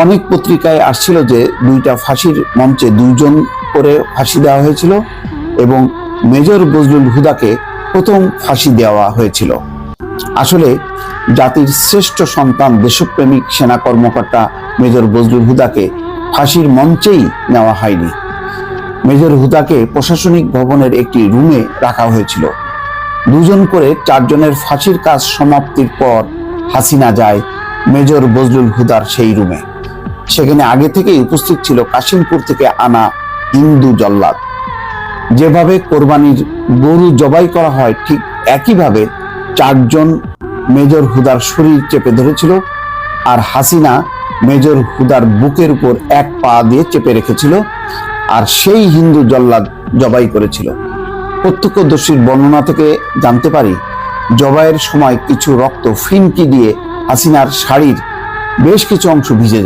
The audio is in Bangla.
অনেক পত্রিকায় আসছিল যে দুইটা ফাঁসির মঞ্চে দুইজন করে ফাঁসি দেওয়া হয়েছিল এবং মেজর বজলুল হুদাকে প্রথম ফাঁসি দেওয়া হয়েছিল। আসলে জাতির শ্রেষ্ঠ সন্তান দেশপ্রেমিক সেনা কর্মকর্তা মেজর বজলুল হুদাকে ফাঁসির মঞ্চেই নেওয়া হয়নি। মেজর হুদাকে প্রশাসনিক ভবনের একটি রুমে রাখা হয়েছিল। দুজন করে 4 জনের ফাঁসির কাজ সমাপ্তির পর হাসিনা যায় মেজর বজলুল হুদার সেই রুমে। সেখানে আগে থেকেই উপস্থিত ছিল কাশিমপুর থেকে আনা হিন্দু জল্লাদ। যেভাবে কোরবানির গরু জবাই করা হয় ঠিক একইভাবে 4 জন মেজর হুদার শরীর চেপে ধরেছিল, আর হাসিনা মেজর হুদার বুকের উপর এক পা দিয়ে চেপে রেখেছিল, আর সেই হিন্দু জল্লাদ জবাই করেছিল। প্রত্যক্ষদর্শীর বর্ণনা থেকে জানতে পারি জবাইয়ের সময় কিছু রক্ত ফিনকি দিয়ে হাসিনার শাড়ির বেশ কিছু অংশ ভিজে যায়।